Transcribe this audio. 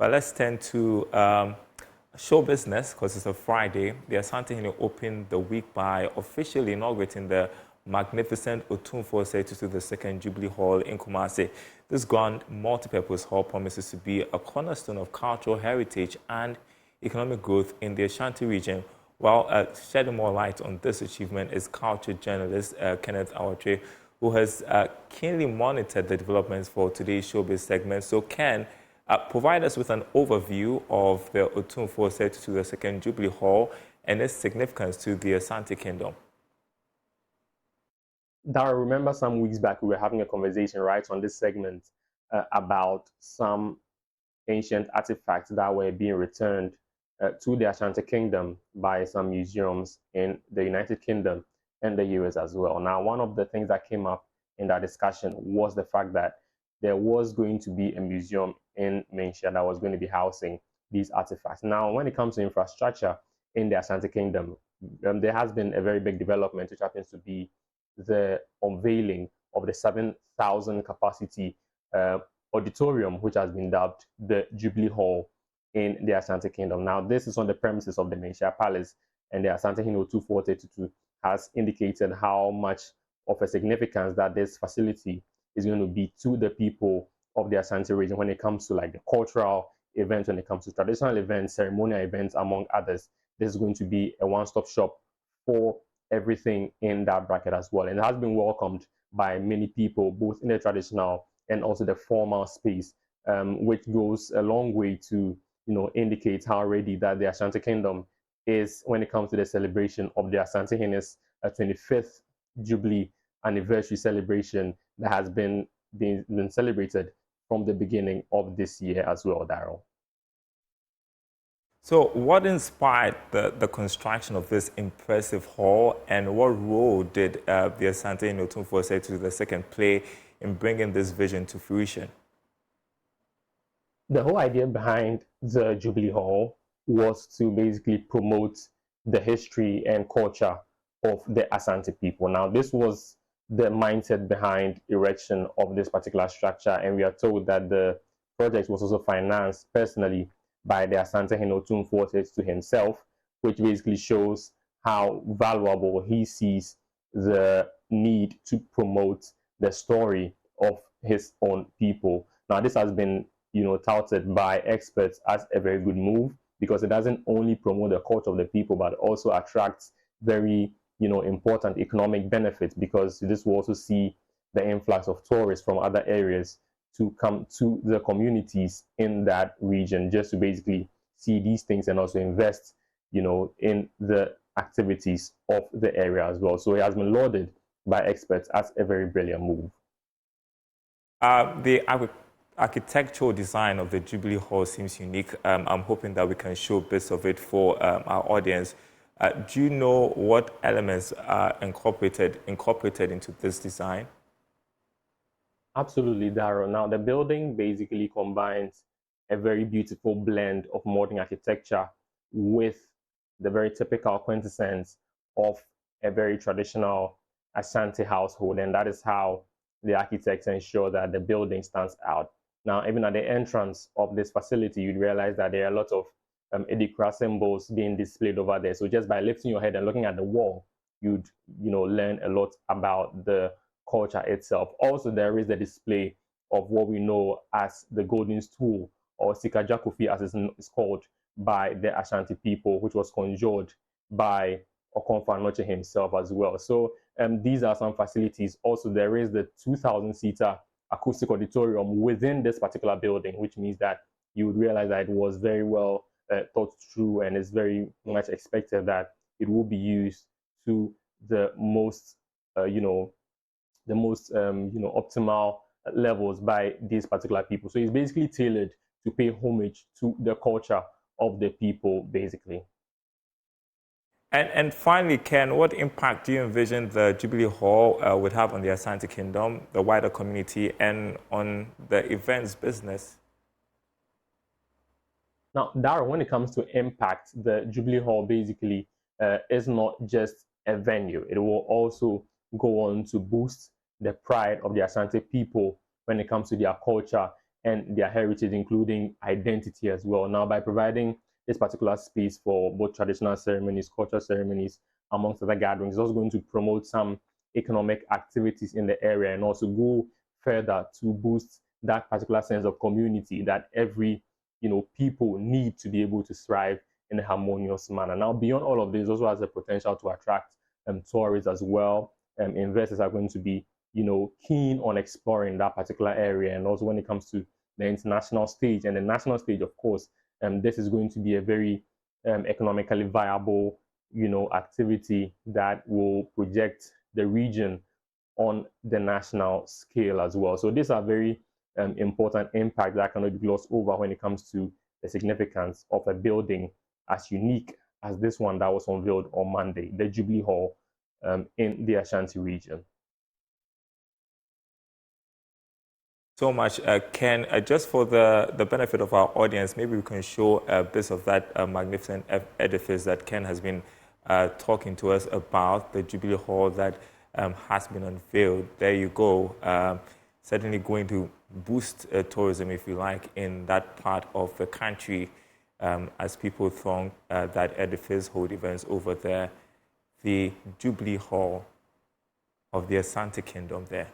But let's turn to show business because it's a Friday. The Asantehene opened the week by officially inaugurating the magnificent Otumfuo II Jubilee Hall in Kumasi. This grand multi-purpose hall promises to be a cornerstone of cultural heritage and economic growth in the Ashanti region. While shedding more light on this achievement is culture journalist Kenneth Awatre, who has keenly monitored the developments for today's showbiz segment. So Ken, provide us with an overview of the Otumfuo II Jubilee Hall and its significance to the Asante Kingdom. Dara, remember some weeks back we were having a conversation right on this segment about some ancient artifacts that were being returned to the Ashanti Kingdom by some museums in the United Kingdom and the US as well. Now, one of the things that came up in that discussion was the fact that there was going to be a museum in Menchia that was going to be housing these artifacts. Now, when it comes to infrastructure in the Ashanti Kingdom, there has been a very big development, which happens to be the unveiling of the 7,000 capacity auditorium, which has been dubbed the Jubilee Hall in the Ashanti Kingdom. Now, this is on the premises of the Menchia Palace, and the Asantehene Otumfuo has indicated how much of a significance that this facility is going to be to the people of the Ashanti region when it comes to like the cultural events, when it comes to traditional events, ceremonial events, among others. This is going to be a one-stop shop for everything in that bracket as well. And it has been welcomed by many people, both in the traditional and also the formal space, which goes a long way to indicate how ready that the Ashanti Kingdom is when it comes to the celebration of the Asantehene's 25th Jubilee anniversary celebration that has been celebrated from the beginning of this year as well, Daryl. So what inspired the construction of this impressive hall, and what role did the Asantehene Otumfuo II play in bringing this vision to fruition? The whole idea behind the Jubilee Hall was to basically promote the history and culture of the Asante people. Now, this was the mindset behind erection of this particular structure, and we are told that the project was also financed personally by the Asantehene Otumfuo himself, which basically shows how valuable he sees the need to promote the story of his own people. Now, this has been touted by experts as a very good move because it doesn't only promote the culture of the people, but also attracts very important economic benefits, because this will also see the influx of tourists from other areas to come to the communities in that region just to basically see these things and also invest in the activities of the area as well. So it has been lauded by experts as a very brilliant move. The architectural design of the Jubilee Hall seems unique. I'm hoping that we can show bits of it for our audience. Do you know what elements are incorporated into this design? Absolutely, Darrow. Now, the building basically combines a very beautiful blend of modern architecture with the very typical quintessence of a very traditional Ashanti household, and that is how the architects ensure that the building stands out. Now, even at the entrance of this facility, you'd realize that there are a lot of edikra symbols being displayed over there. So just by lifting your head and looking at the wall, you'd learn a lot about the culture itself. Also, there is the display of what we know as the golden stool, or sikajakufi as it's called by the Ashanti people, which was conjured by Okomfo Anoche himself as well. So these are some facilities. Also, there is the 2,000-seater acoustic auditorium within this particular building, which means that you would realize that it was very well thought through, and it's very much expected that it will be used to the most, optimal levels by these particular people. So it's basically tailored to pay homage to the culture of the people, basically. And finally, Ken, what impact do you envision the Jubilee Hall would have on the Asante Kingdom, the wider community, and on the events business? Now, Dara, when it comes to impact, the Jubilee Hall basically is not just a venue. It will also go on to boost the pride of the Asante people when it comes to their culture and their heritage, including identity as well. Now, by providing this particular space for both traditional ceremonies, cultural ceremonies, amongst other gatherings, it's also going to promote some economic activities in the area and also go further to boost that particular sense of community that every people need to be able to thrive in a harmonious manner. Now, beyond all of this, also has the potential to attract tourists as well. Investors are going to be keen on exploring that particular area, and also when it comes to the international stage and the national stage, of course, this is going to be a very economically viable activity that will project the region on the national scale as well. So these are very important impact that cannot be glossed over when it comes to the significance of a building as unique as this one that was unveiled on Monday, the Jubilee Hall in the Ashanti region. So much, Ken. Just for the benefit of our audience, maybe we can show a bit of that magnificent edifice that Ken has been talking to us about, the Jubilee Hall that has been unveiled. There you go. Certainly going to boost tourism, if you like, in that part of the country as people throng that edifice, hold events over there. The Jubilee Hall of the Asante Kingdom there.